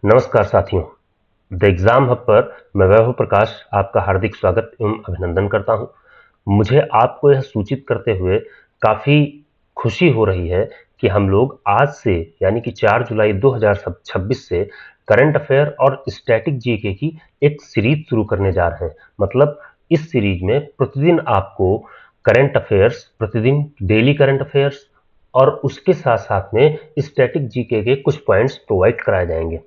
नमस्कार साथियों, the exam hub पर मैं वैभव प्रकाश आपका हार्दिक स्वागत एवं अभिनंदन करता हूं। मुझे आपको यह सूचित करते हुए काफ़ी खुशी हो रही है कि हम लोग आज से यानी कि 4 जुलाई 2026 से करंट अफेयर और स्टैटिक जीके की एक सीरीज शुरू करने जा रहे हैं। मतलब इस सीरीज में प्रतिदिन आपको करंट अफेयर्स, प्रतिदिन डेली करंट अफेयर्स और उसके साथ साथ में स्टैटिक जीके के कुछ पॉइंट्स प्रोवाइड कराए जाएंगे।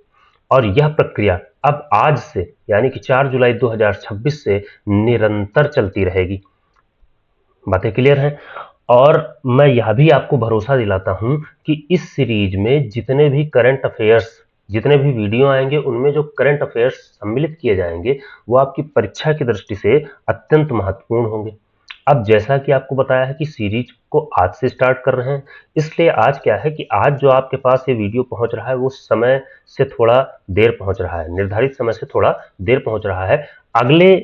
और यह प्रक्रिया अब आज से यानी कि 4 जुलाई 2026 से निरंतर चलती रहेगी। बातें क्लियर हैं? और मैं यह भी आपको भरोसा दिलाता हूं कि इस सीरीज में जितने भी करंट अफेयर्स, जितने भी वीडियो आएंगे, उनमें जो करंट अफेयर्स सम्मिलित किए जाएंगे वो आपकी परीक्षा की दृष्टि से अत्यंत महत्वपूर्ण होंगे। अब जैसा कि आपको बताया है कि सीरीज को आज से स्टार्ट कर रहे हैं, इसलिए आज क्या है कि आज जो आपके पास ये वीडियो पहुंच रहा है वो समय से थोड़ा देर पहुंच रहा है, निर्धारित समय से थोड़ा देर पहुंच रहा है। अगले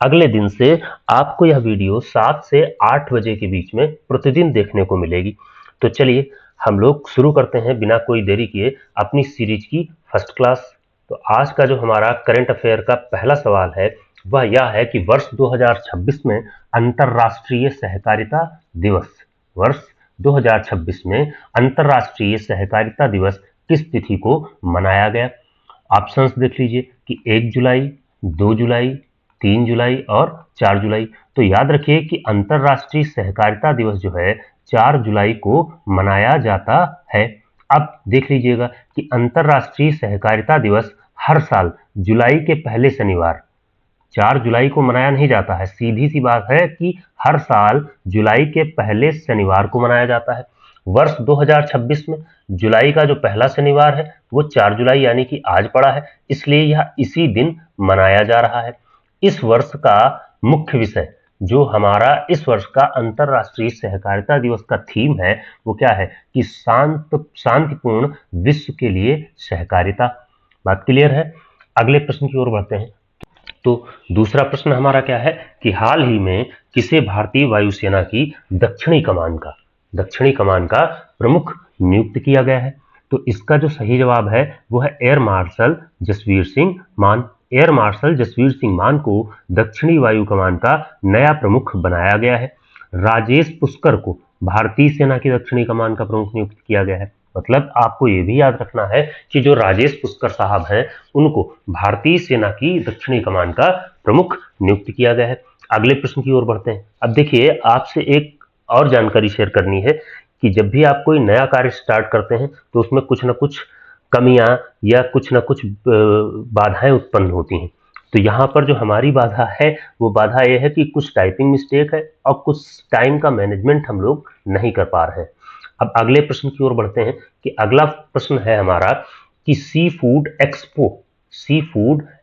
अगले दिन से आपको यह वीडियो 7 से 8 बजे के बीच में प्रतिदिन देखने को मिलेगी। तो चलिए हम लोग शुरू करते हैं बिना कोई देरी किए अपनी सीरीज की फर्स्ट क्लास। तो आज का जो हमारा करंट अफेयर का पहला सवाल है वह यह है कि वर्ष 2026 में अंतर्राष्ट्रीय सहकारिता दिवस, वर्ष 2026 में अंतर्राष्ट्रीय सहकारिता दिवस किस तिथि को मनाया गया? ऑप्शंस देख लीजिए कि 1 जुलाई, 2 जुलाई, 3 जुलाई और 4 जुलाई। तो याद रखिए कि अंतर्राष्ट्रीय सहकारिता दिवस जो है 4 जुलाई को मनाया जाता है। अब देख लीजिएगा कि अंतर्राष्ट्रीय सहकारिता दिवस हर साल जुलाई के पहले शनिवार 4 जुलाई को मनाया नहीं जाता है। सीधी सी बात है कि हर साल जुलाई के पहले शनिवार को मनाया जाता है। वर्ष 2026 में जुलाई का जो पहला शनिवार है वो 4 जुलाई यानी कि आज पड़ा है, इसलिए यह इसी दिन मनाया जा रहा है। इस वर्ष का मुख्य विषय, जो हमारा इस वर्ष का अंतर्राष्ट्रीय सहकारिता दिवस का थीम है वो क्या है कि शांतिपूर्ण विश्व के लिए सहकारिता। बात क्लियर है? अगले प्रश्न की ओर बढ़ते हैं। तो दूसरा प्रश्न हमारा क्या है कि हाल ही में किसे भारतीय वायुसेना की दक्षिणी कमान का प्रमुख नियुक्त किया गया है? तो इसका जो सही जवाब है वो है एयर मार्शल जसवीर सिंह मान। एयर मार्शल जसवीर सिंह मान को दक्षिणी वायु कमान का नया प्रमुख बनाया गया है। राजेश पुष्कर को भारतीय सेना की दक्षिणी कमान का प्रमुख नियुक्त किया गया है। मतलब आपको ये भी याद रखना है कि जो राजेश पुष्कर साहब हैं उनको भारतीय सेना की दक्षिणी कमान का प्रमुख नियुक्त किया गया है। अगले प्रश्न की ओर बढ़ते हैं। अब देखिए, आपसे एक और जानकारी शेयर करनी है कि जब भी आप कोई नया कार्य स्टार्ट करते हैं तो उसमें कुछ ना कुछ कमियां या कुछ ना कुछ बाधाएं उत्पन्न होती हैं। तो यहाँ पर जो हमारी बाधा है वो बाधा यह है कि कुछ टाइपिंग मिस्टेक है और कुछ टाइम का मैनेजमेंट हम लोग नहीं कर पा रहे हैं। अब अगले प्रश्न की ओर बढ़ते हैं कि अगला प्रश्न है हमारा कि सी फूड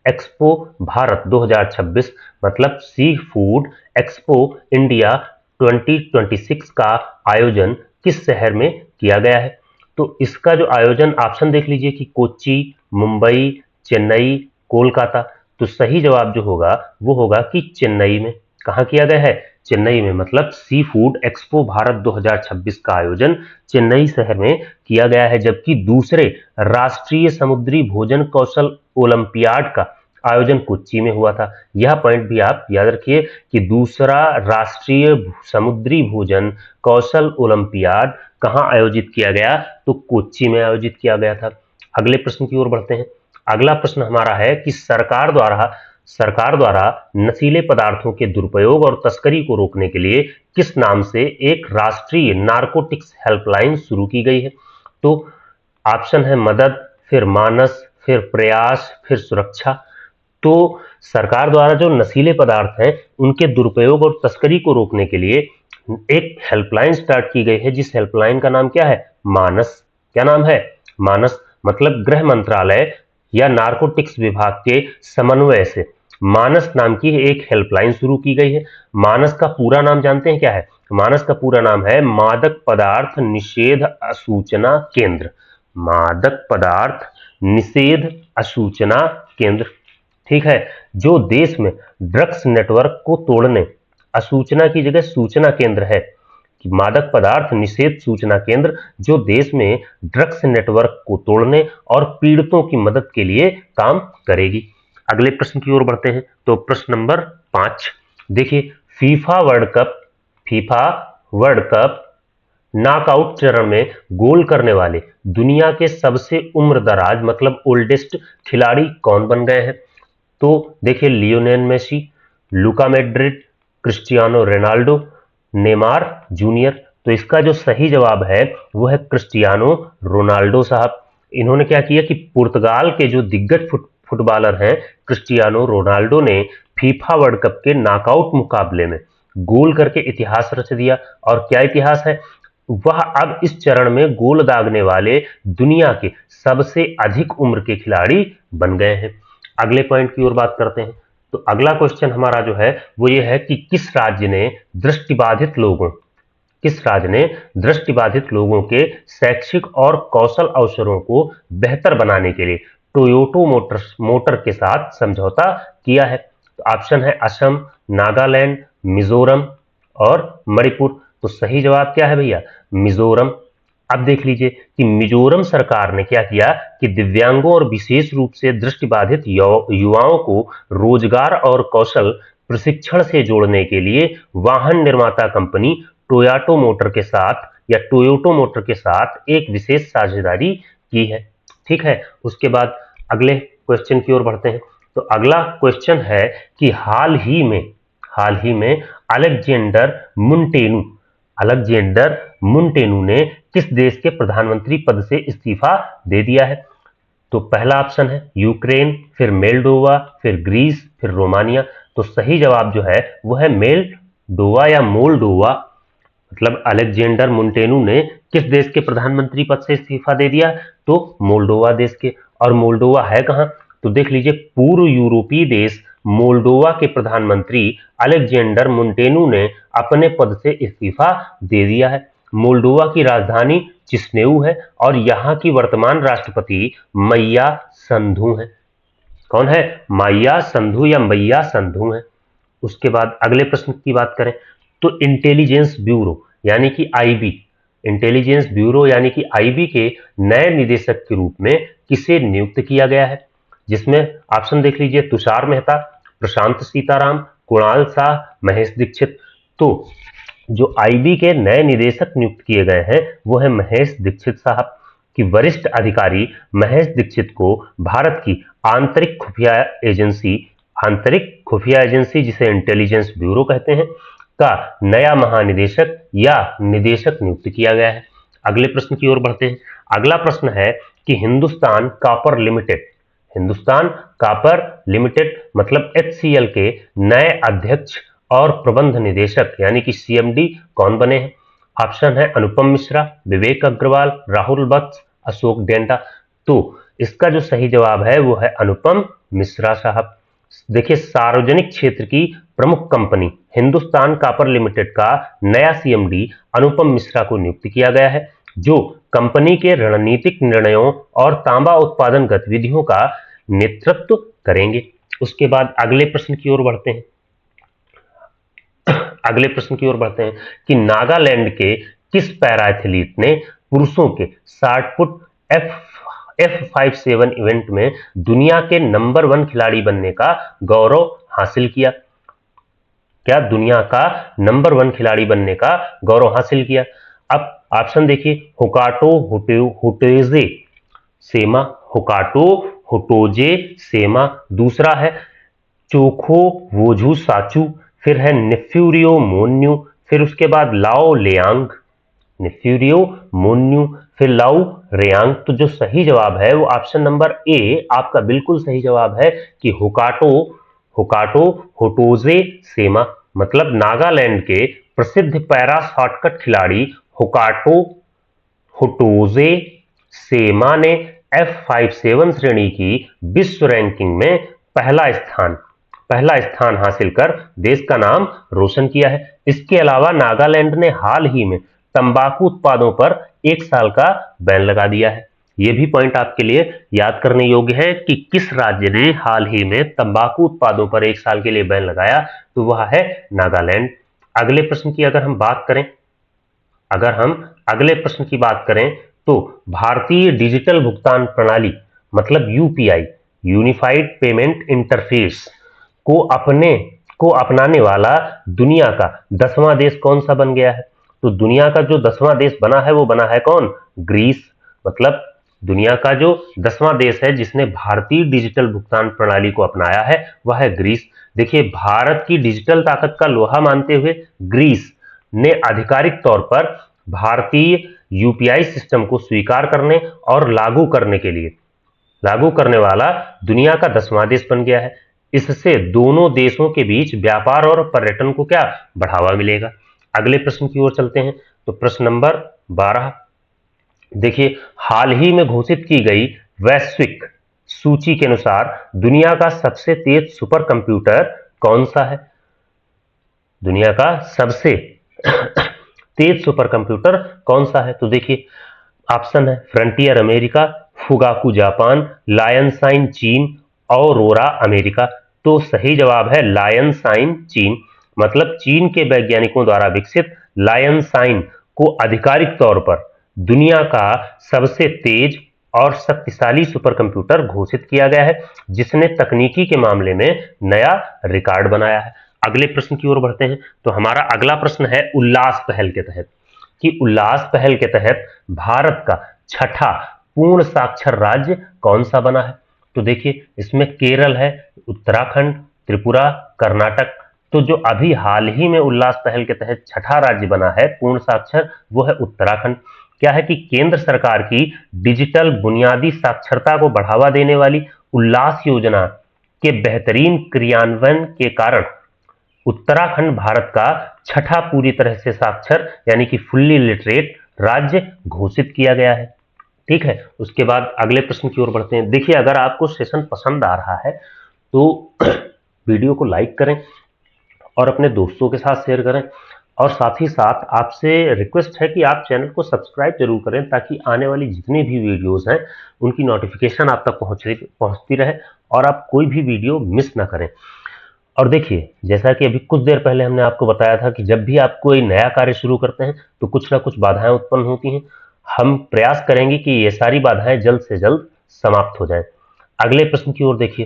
एक्सपो भारत 2026 मतलब सी फूड एक्सपो इंडिया 2026 का आयोजन किस शहर में किया गया है? तो इसका जो आयोजन, ऑप्शन देख लीजिए कि कोच्चि, मुंबई, चेन्नई, कोलकाता। तो सही जवाब जो होगा वो होगा कि चेन्नई में। कहाँ किया गया है? चेन्नई में। मतलब सी फूड एक्सपो भारत 2026 का आयोजन चेन्नई शहर में किया गया है, जबकि दूसरे राष्ट्रीय समुद्री भोजन कौशल ओलंपियाड का आयोजन कोच्चि में हुआ था। यह पॉइंट भी आप याद रखिए कि दूसरा राष्ट्रीय समुद्री भोजन कौशल ओलंपियाड कहाँ आयोजित किया गया? तो कोच्चि में आयोजित किया गया था। अगले प्रश्न की ओर बढ़ते हैं। अगला प्रश्न हमारा है कि सरकार द्वारा नशीले पदार्थों के दुरुपयोग और तस्करी को रोकने के लिए किस नाम से एक राष्ट्रीय नारकोटिक्स हेल्पलाइन शुरू की गई है? तो ऑप्शन है मदद, फिर मानस, फिर प्रयास, फिर सुरक्षा। तो सरकार द्वारा जो नशीले पदार्थ हैं उनके दुरुपयोग और तस्करी को रोकने के लिए एक हेल्पलाइन स्टार्ट की गई है, जिस हेल्पलाइन का नाम क्या है? मानस। क्या नाम है? मानस। मतलब गृह मंत्रालय या नारकोटिक्स विभाग के समन्वय से मानस नाम की एक हेल्पलाइन शुरू की गई है। मानस का पूरा नाम जानते हैं क्या है? मानस का पूरा नाम है मादक पदार्थ निषेध असूचना केंद्र। मादक पदार्थ निषेध असूचना केंद्र, ठीक है, जो देश में ड्रग्स नेटवर्क को तोड़ने असूचना की जगह सूचना केंद्र है, कि मादक पदार्थ निषेध सूचना केंद्र, जो देश में ड्रग्स नेटवर्क को तोड़ने और पीड़ितों की मदद के लिए काम करेगी। अगले प्रश्न की ओर बढ़ते हैं। तो प्रश्न नंबर 5 देखिए, फीफा वर्ल्ड कप नॉकआउट चरण में गोल करने वाले दुनिया के सबसे उम्रदराज मतलब ओल्डेस्ट खिलाड़ी कौन बन गए हैं? तो देखिए, Lionel Messi, Luka Modric, Cristiano Ronaldo, Neymar Junior. तो इसका जो सही जवाब है वो है क्रिस्टियानो रोनाल्डो साहब। इन्होंने क्या किया कि पुर्तगाल के जो दिग्गज फुटबॉलर हैं क्रिस्टियानो रोनाल्डो ने फीफा वर्ल्ड कप के नॉकआउट मुकाबले में गोल करके इतिहास रच दिया। और क्या इतिहास है? वह अब इस चरण में गोल दागने वाले दुनिया के सबसे अधिक उम्र के खिलाड़ी बन गए हैं। अगले पॉइंट की ओर बात करते हैं। तो अगला क्वेश्चन हमारा जो है वो ये है कि किस राज्य ने दृष्टिबाधित लोगों के शैक्षिक और कौशल अवसरों को बेहतर बनाने के लिए टोयोटा मोटर के साथ समझौता किया है? तो ऑप्शन है असम, नागालैंड, मिजोरम और मणिपुर। तो सही जवाब क्या है भैया? मिजोरम। अब देख लीजिए कि मिजोरम सरकार ने क्या किया कि दिव्यांगों और विशेष रूप से दृष्टिबाधित युवाओं को रोजगार और कौशल प्रशिक्षण से जोड़ने के लिए वाहन निर्माता कंपनी टोयोटा मोटर के साथ एक विशेष साझेदारी की है। ठीक है, उसके बाद अगले क्वेश्चन की ओर बढ़ते हैं। तो अगला क्वेश्चन है कि हाल ही में अलेक्जेंडर मुंटेनू ने किस देश के प्रधानमंत्री पद से इस्तीफा दे दिया है? तो पहला ऑप्शन है यूक्रेन, फिर मोल्डोवा, फिर ग्रीस, फिर रोमानिया। तो सही जवाब जो है वो है मोल्डोवा या मोल्डोवा। मतलब अलेक्जेंडर मुंटेनू ने किस देश के प्रधानमंत्री पद से इस्तीफा दे दिया? तो मोल्डोवा देश के। और मोल्डोवा है कहां? तो देख लीजिए, पूर्व यूरोपीय देश मोल्डोवा के प्रधानमंत्री अलेक्जेंडर मुंटेनू ने अपने पद से इस्तीफा दे दिया है। मोल्डोवा की राजधानी चिस्नेऊ है और यहां की वर्तमान राष्ट्रपति मैया संधू है। कौन है? माया संधू या मैया संधू है। उसके बाद अगले प्रश्न की बात करें तो इंटेलिजेंस ब्यूरो यानी कि आईबी के नए निदेशक के रूप में किसे नियुक्त किया गया है? जिसमें ऑप्शन देख लीजिए, तुषार मेहता, प्रशांत सीताराम, कुणाल शाह, महेश दीक्षित। तो जो आईबी के नए निदेशक नियुक्त किए गए हैं वो है महेश दीक्षित साहब। कि वरिष्ठ अधिकारी महेश दीक्षित को भारत की आंतरिक खुफिया एजेंसी जिसे इंटेलिजेंस ब्यूरो कहते हैं का नया महानिदेशक या निदेशक नियुक्त किया गया है। अगले प्रश्न की ओर बढ़ते हैं। अगला प्रश्न है कि हिंदुस्तान कापर लिमिटेड मतलब HCL के नए अध्यक्ष और प्रबंध निदेशक यानी कि CMD कौन बने हैं? ऑप्शन है अनुपम मिश्रा, विवेक अग्रवाल, राहुल बक्स, अशोक डेंटा। तो इसका जो सही जवाब है वो है अनुपम मिश्रा साहब। देखिए, सार्वजनिक क्षेत्र की प्रमुख कंपनी हिंदुस्तान कापर लिमिटेड का नया CMD अनुपम मिश्रा को नियुक्त किया गया है, जो कंपनी के रणनीतिक निर्णयों और तांबा उत्पादन गतिविधियों का नेतृत्व करेंगे। उसके बाद अगले प्रश्न की ओर बढ़ते हैं कि नागालैंड के किस पैरा एथलीट ने पुरुषों के 60 फुट F57 इवेंट में दुनिया के नंबर 1 खिलाड़ी बनने का गौरव हासिल किया? क्या दुनिया का नंबर 1 खिलाड़ी बनने का गौरव हासिल किया? अब ऑप्शन देखिए, हुकाटो होटोजे सेमा, दूसरा है चोखो वोझू साचू, फिर है निफ्यूरियो मोन्यू, फिर उसके बाद लाओ लेयांग, फिर लाओ रेयांग। तो जो सही जवाब है वो ऑप्शन नंबर ए आपका बिल्कुल सही जवाब है कि हुकाटो होटोजे सेमा। मतलब नागालैंड के प्रसिद्ध पैरा शॉटकट खिलाड़ी हुकाटो होटोजे सेमा ने F57 श्रेणी की विश्व रैंकिंग में पहला स्थान हासिल कर देश का नाम रोशन किया है। इसके अलावा नागालैंड ने हाल ही में तंबाकू उत्पादों पर 1 साल का बैन लगा दिया है। यह भी पॉइंट आपके लिए याद करने योग्य है कि किस राज्य ने हाल ही में तंबाकू उत्पादों पर 1 साल के लिए बैन लगाया, तो वह है नागालैंड। अगले प्रश्न की अगर हम बात करें अगर हम अगले प्रश्न की बात करें तो भारतीय डिजिटल भुगतान प्रणाली मतलब यूपीआई, यूनिफाइड पेमेंट इंटरफेस को अपनाने वाला दुनिया का 10वां देश कौन सा बन गया है? तो दुनिया का जो 10वां देश बना है वो बना है कौन? ग्रीस। मतलब दुनिया का जो 10वां देश है जिसने भारतीय डिजिटल भुगतान प्रणाली को अपनाया है वह है ग्रीस। देखिए, भारत की डिजिटल ताकत का लोहा मानते हुए ग्रीस ने आधिकारिक तौर पर भारतीय यूपीआई सिस्टम को स्वीकार करने और लागू करने वाला दुनिया का 10वां देश बन गया है। इससे दोनों देशों के बीच व्यापार और पर्यटन को क्या बढ़ावा मिलेगा। अगले प्रश्न की ओर चलते हैं। तो प्रश्न नंबर 12 देखिए, हाल ही में घोषित की गई वैश्विक सूची के अनुसार दुनिया का सबसे तेज सुपर कंप्यूटर कौन सा है? दुनिया का सबसे तेज सुपर कंप्यूटर कौन सा है? तो देखिए, ऑप्शन है फ्रंटियर अमेरिका, फुगाकू जापान, लायनसाइन चीन, औरोरा अमेरिका। तो सही जवाब है लायनसाइन चीन। मतलब चीन के वैज्ञानिकों द्वारा विकसित लायनसाइन को आधिकारिक तौर पर दुनिया का सबसे तेज और शक्तिशाली सुपर कंप्यूटर घोषित किया गया है, जिसने तकनीकी के मामले में नया रिकॉर्ड बनाया है। अगले प्रश्न की ओर बढ़ते हैं। तो हमारा अगला प्रश्न है उल्लास पहल के तहत कि उल्लास पहल के तहत भारत का छठा पूर्ण साक्षर राज्य कौन सा बना है? तो देखिए, इसमें केरल है, उत्तराखंड, त्रिपुरा, कर्नाटक। तो जो अभी हाल ही में उल्लास पहल के तहत छठा राज्य बना है पूर्ण साक्षर वो है उत्तराखंड। क्या है कि केंद्र सरकार की डिजिटल बुनियादी साक्षरता को बढ़ावा देने वाली उल्लास योजना के बेहतरीन क्रियान्वयन के कारण उत्तराखंड भारत का छठा पूरी तरह से साक्षर यानी कि फुल्ली लिटरेट राज्य घोषित किया गया है। ठीक है, उसके बाद अगले प्रश्न की ओर बढ़ते हैं। देखिए, अगर आपको सेशन पसंद आ रहा है तो वीडियो को लाइक करें और अपने दोस्तों के साथ शेयर करें, और साथ ही साथ आपसे रिक्वेस्ट है कि आप चैनल को सब्सक्राइब जरूर करें ताकि आने वाली जितनी भी वीडियोस हैं उनकी नोटिफिकेशन आप तक पहुंचती रहे और आप कोई भी वीडियो मिस ना करें। और देखिए, जैसा कि अभी कुछ देर पहले हमने आपको बताया था कि जब भी आप कोई नया कार्य शुरू करते हैं तो कुछ ना कुछ बाधाएं उत्पन्न होती हैं। हम प्रयास करेंगे कि ये सारी बाधाएं जल्द से जल्द समाप्त हो जाएं। अगले प्रश्न की ओर देखिए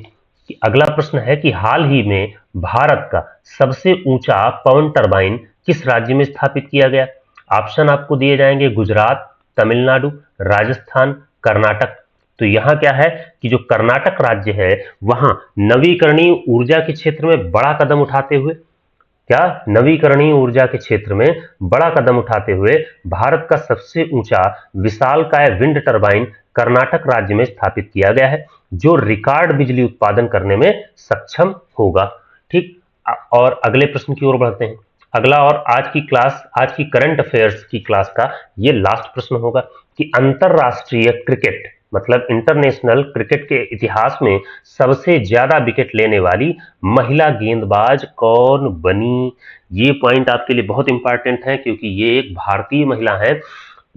कि अगला प्रश्न है कि हाल ही में भारत का सबसे ऊंचा पवन टरबाइन किस राज्य में स्थापित किया गया? ऑप्शन आपको दिए जाएंगे गुजरात, तमिलनाडु, राजस्थान, कर्नाटक। तो यहां क्या है कि जो कर्नाटक राज्य है वहां नवीकरणीय ऊर्जा के क्षेत्र में बड़ा कदम उठाते हुए नवीकरणीय ऊर्जा के क्षेत्र में बड़ा कदम उठाते हुए भारत का सबसे ऊंचा विशालकाय विंड टरबाइन कर्नाटक राज्य में स्थापित किया गया है, जो रिकॉर्ड बिजली उत्पादन करने में सक्षम होगा। ठीक, और अगले प्रश्न की ओर बढ़ते हैं। अगला और आज की करंट अफेयर्स की क्लास का ये लास्ट प्रश्न होगा कि अंतरराष्ट्रीय क्रिकेट मतलब इंटरनेशनल क्रिकेट के इतिहास में सबसे ज्यादा विकेट लेने वाली महिला गेंदबाज कौन बनी? ये पॉइंट आपके लिए बहुत इंपॉर्टेंट है क्योंकि ये एक भारतीय महिला है।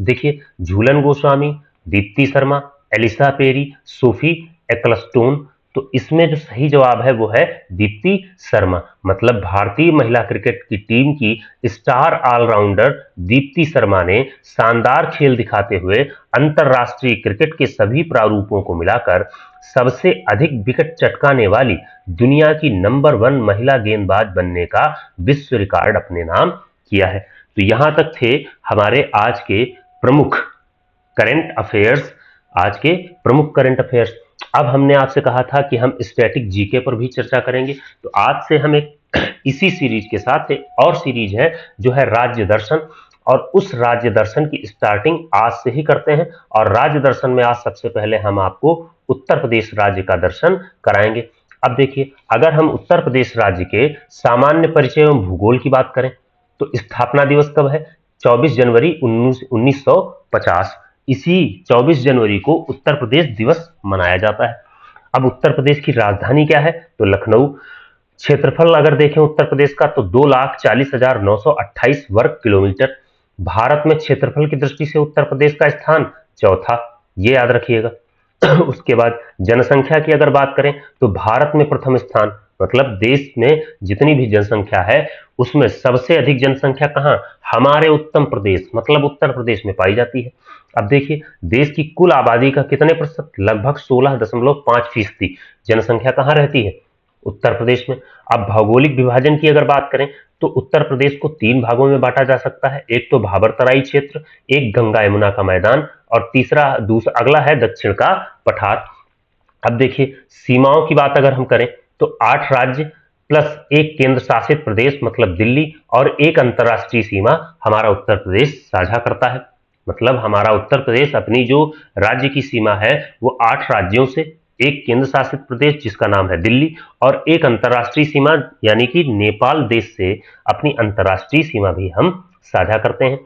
देखिए, Jhulan Goswami, Deepti Sharma, Ellyse Perry, Sophie Ecclestone. तो इसमें जो सही जवाब है वो है दीप्ति शर्मा। मतलब भारतीय महिला क्रिकेट की टीम की स्टार ऑलराउंडर दीप्ति शर्मा ने शानदार खेल दिखाते हुए अंतरराष्ट्रीय क्रिकेट के सभी प्रारूपों को मिलाकर सबसे अधिक विकेट चटकाने वाली दुनिया की नंबर 1 महिला गेंदबाज बनने का विश्व रिकॉर्ड अपने नाम किया है। तो यहां तक थे हमारे आज के प्रमुख करंट अफेयर्स। अब हमने आपसे कहा था कि हम स्टैटिक जीके पर भी चर्चा करेंगे, तो आज से हम एक इसी सीरीज के साथ एक और सीरीज है जो है राज्य दर्शन, और उस राज्य दर्शन की स्टार्टिंग आज से ही करते हैं। और राज्य दर्शन में आज सबसे पहले हम आपको उत्तर प्रदेश राज्य का दर्शन कराएंगे। अब देखिए, अगर हम उत्तर प्रदेश राज्य के सामान्य परिचय एवं भूगोल की बात करें तो स्थापना दिवस कब है? 24 जनवरी 1950। इसी 24 जनवरी को उत्तर प्रदेश दिवस मनाया जाता है। अब उत्तर प्रदेश की राजधानी क्या है? तो लखनऊ। क्षेत्रफल अगर देखें उत्तर प्रदेश का तो 2,40,928 वर्ग किलोमीटर। भारत में क्षेत्रफल की दृष्टि से उत्तर प्रदेश का स्थान चौथा, ये याद रखिएगा। उसके बाद जनसंख्या की अगर बात करें तो भारत में प्रथम स्थान, मतलब देश में जितनी भी जनसंख्या है उसमें सबसे अधिक जनसंख्या कहां? हमारे उत्तर प्रदेश मतलब उत्तर प्रदेश में पाई जाती है। अब देखिए, देश की कुल आबादी का कितने प्रतिशत, लगभग 16.5% जनसंख्या कहाँ रहती है, उत्तर प्रदेश में। अब भौगोलिक विभाजन की अगर बात करें तो उत्तर प्रदेश को 3 भागों में बांटा जा सकता है। एक तो भाबर तराई क्षेत्र, एक गंगा यमुना का मैदान, और दूसरा अगला है दक्षिण का पठार। अब देखिए, सीमाओं की बात अगर हम करें तो 8 राज्य प्लस एक केंद्र शासित प्रदेश मतलब दिल्ली और एक अंतर्राष्ट्रीय सीमा हमारा उत्तर प्रदेश साझा करता है। मतलब हमारा उत्तर प्रदेश अपनी जो राज्य की सीमा है वो 8 राज्यों से, एक केंद्र शासित प्रदेश जिसका नाम है दिल्ली, और एक अंतर्राष्ट्रीय सीमा यानी कि नेपाल देश से अपनी अंतर्राष्ट्रीय सीमा भी हम साझा करते हैं।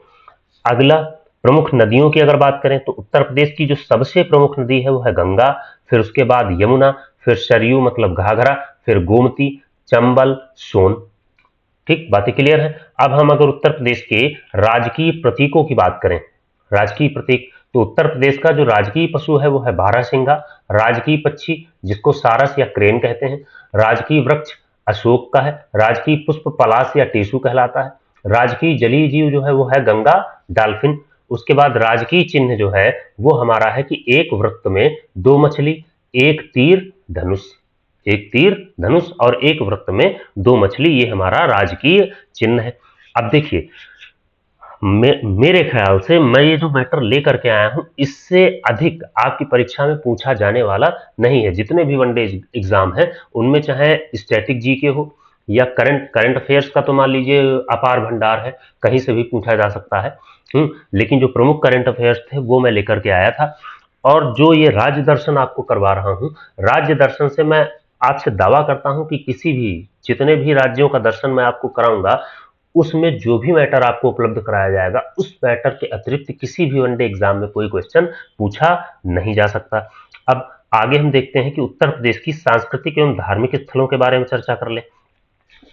अगला, प्रमुख नदियों की अगर बात करें तो उत्तर प्रदेश की जो सबसे प्रमुख नदी है वो है गंगा, फिर उसके बाद यमुना, फिर सरयू मतलब घाघरा, फिर गोमती, चंबल, सोन। ठीक, बातें क्लियर है। अब हम अगर उत्तर प्रदेश के राजकीय प्रतीकों की बात करें, राजकीय प्रतीक, तो उत्तर प्रदेश का जो राजकीय पशु है वो है बारहसिंगा, राजकीय पक्षी जिसको सारस या क्रेन कहते हैं, राजकीय वृक्ष अशोक का है, राजकीय पुष्प पलाश या टेसु कहलाता है, राजकीय जलीय जीव जो है वो है गंगा डॉल्फिन। उसके बाद राजकीय चिन्ह जो है वो हमारा है कि एक वृत्त में 2 मछली, एक तीर धनुष, एक तीर धनुष और एक वृत्त में 2 मछली, ये हमारा राजकीय चिन्ह है। अब देखिए, मेरे ख्याल से मैं ये जो मैटर लेकर के आया हूं इससे अधिक आपकी परीक्षा में पूछा जाने वाला नहीं है। जितने भी वनडे एग्जाम है उनमें चाहे स्टैटिक जीके हो या करंट अफेयर्स का तो मान लीजिए अपार भंडार है, कहीं से भी पूछा जा सकता है। लेकिन जो प्रमुख करंट अफेयर्स थे वो मैं लेकर के आया था। और जो ये राज्य दर्शन आपको करवा रहा हूं, राज्य दर्शन से मैं आपसे दावा करता हूं कि जितने भी राज्यों का दर्शन मैं आपको कराऊंगा उसमें जो भी मैटर आपको उपलब्ध कराया जाएगा उस मैटर के अतिरिक्त किसी भी वनडे एग्जाम में कोई क्वेश्चन पूछा नहीं जा सकता। अब आगे हम देखते हैं कि उत्तर प्रदेश की सांस्कृतिक एवं धार्मिक स्थलों के बारे में चर्चा कर ले।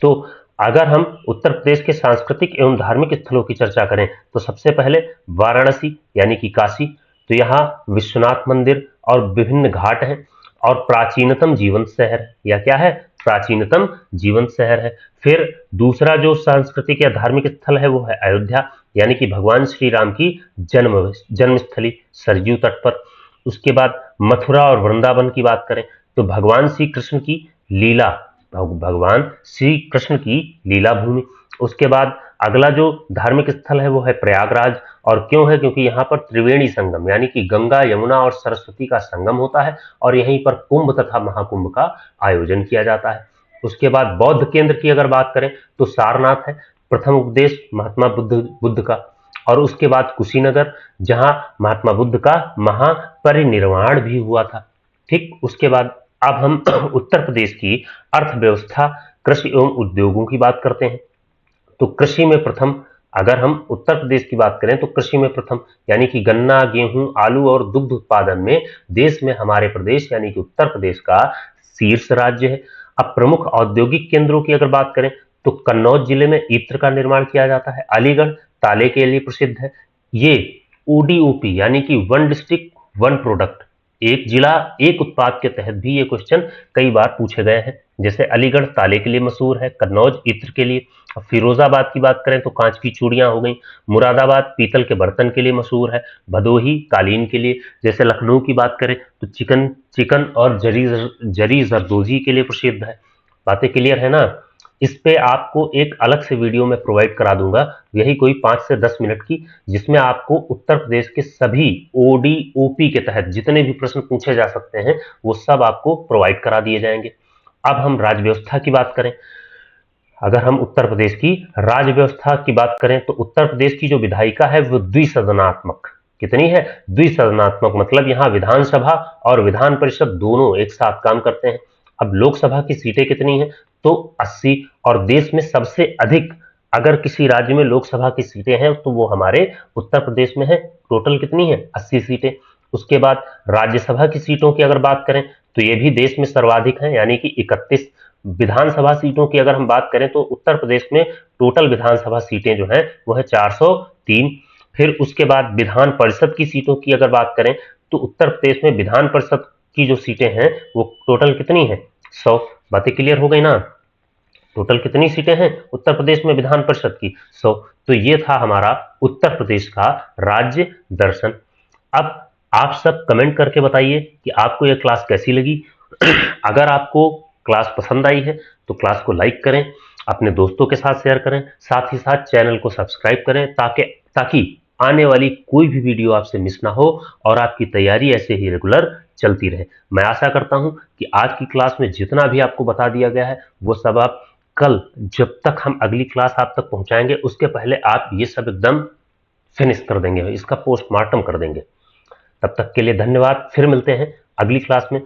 तो अगर हम उत्तर प्रदेश के सांस्कृतिक एवं धार्मिक स्थलों की चर्चा करें तो सबसे पहले वाराणसी यानी कि काशी, तो यहाँ विश्वनाथ मंदिर और विभिन्न घाट हैं और प्राचीनतम जीवंत शहर है, या क्या है, प्राचीनतम जीवंत शहर है। फिर दूसरा जो सांस्कृतिक या धार्मिक स्थल है वो है अयोध्या, यानी कि भगवान श्री राम की जन्मस्थली सरयू तट पर। उसके बाद मथुरा और वृंदावन की बात करें तो भगवान श्री कृष्ण की लीला, भगवान श्री कृष्ण की लीला भूमि। उसके बाद अगला जो धार्मिक स्थल है वो है प्रयागराज, और क्यों है, क्योंकि यहाँ पर त्रिवेणी संगम यानी कि गंगा यमुना और सरस्वती का संगम होता है और यहीं पर कुंभ तथा महाकुंभ का आयोजन किया जाता है। उसके बाद बौद्ध केंद्र की अगर बात करें तो सारनाथ है, प्रथम उपदेश महात्मा बुद्ध का, और उसके बाद कुशीनगर जहां महात्मा बुद्ध का महापरिनिर्वाण भी हुआ था। ठीक, उसके बाद अब हम उत्तर प्रदेश की अर्थव्यवस्था, कृषि एवं उद्योगों की बात करते हैं। तो कृषि में प्रथम, अगर हम उत्तर प्रदेश की बात करें तो कृषि में प्रथम यानी कि गन्ना, गेहूं, आलू और दुग्ध उत्पादन में देश में हमारे प्रदेश यानी कि उत्तर प्रदेश का शीर्ष राज्य है। अब प्रमुख औद्योगिक केंद्रों की अगर बात करें तो कन्नौज जिले में इत्र का निर्माण किया जाता है, अलीगढ़ ताले के लिए प्रसिद्ध है। ये ओडीओपी यानी कि वन डिस्ट्रिक्ट वन प्रोडक्ट, एक जिला एक उत्पाद के तहत भी ये क्वेश्चन कई बार पूछे गए हैं। जैसे अलीगढ़ ताले के लिए मशहूर है, कन्नौज इत्र के लिए। फिरोजाबाद की बात करें तो कांच की चूड़ियां हो गई, मुरादाबाद पीतल के बर्तन के लिए मशहूर है, भदोही कालीन के लिए। जैसे लखनऊ की बात करें तो चिकन और जरी जरदोजी के लिए प्रसिद्ध है। बातें क्लियर है ना। इस पे आपको एक अलग से वीडियो में प्रोवाइड करा दूंगा, यही कोई 5 से 10 मिनट की, जिसमें आपको उत्तर प्रदेश के सभी ओडीओपी के तहत जितने भी प्रश्न पूछे जा सकते हैं वो सब आपको प्रोवाइड करा दिए जाएंगे। अब हम राज्य व्यवस्था की बात करें, अगर हम उत्तर प्रदेश की राज्य व्यवस्था की बात करें तो उत्तर प्रदेश की जो विधायिका है वो द्विसदनात्मक, कितनी है, द्विसदनात्मक, मतलब यहाँ विधानसभा और विधान परिषद दोनों एक साथ काम करते हैं। अब लोकसभा की सीटें कितनी हैं तो 80, और देश में सबसे अधिक अगर किसी राज्य में लोकसभा की सीटें हैं तो वो हमारे उत्तर प्रदेश में है। टोटल कितनी है, 80 सीटें। उसके बाद राज्यसभा की सीटों की अगर बात करें तो ये भी देश में सर्वाधिक है यानी कि 31। विधानसभा सीटों की अगर हम बात करें तो उत्तर प्रदेश में टोटल विधानसभा सीटें जो हैं वो है 403। फिर उसके बाद विधान परिषद की सीटों की अगर बात करें तो उत्तर प्रदेश में विधान परिषद की जो सीटें हैं वो टोटल कितनी है, 100। बातें क्लियर हो गई ना। टोटल कितनी सीटें हैं उत्तर प्रदेश में विधान परिषद की, 100। तो ये था हमारा उत्तर प्रदेश का राज्य दर्शन। अब आप सब कमेंट करके बताइए कि आपको यह क्लास कैसी लगी। अगर आपको क्लास पसंद आई है तो क्लास को लाइक करें, अपने दोस्तों के साथ शेयर करें, साथ ही साथ चैनल को सब्सक्राइब करें ताकि ताकि आने वाली कोई भी वीडियो आपसे मिस ना हो और आपकी तैयारी ऐसे ही रेगुलर चलती रहे। मैं आशा करता हूं कि आज की क्लास में जितना भी आपको बता दिया गया है वो सब आप कल, जब तक हम अगली क्लास आप तक पहुंचाएंगे उसके पहले आप ये सब एकदम फिनिश कर देंगे, इसका पोस्टमार्टम कर देंगे। तब तक के लिए धन्यवाद। फिर मिलते हैं अगली क्लास में।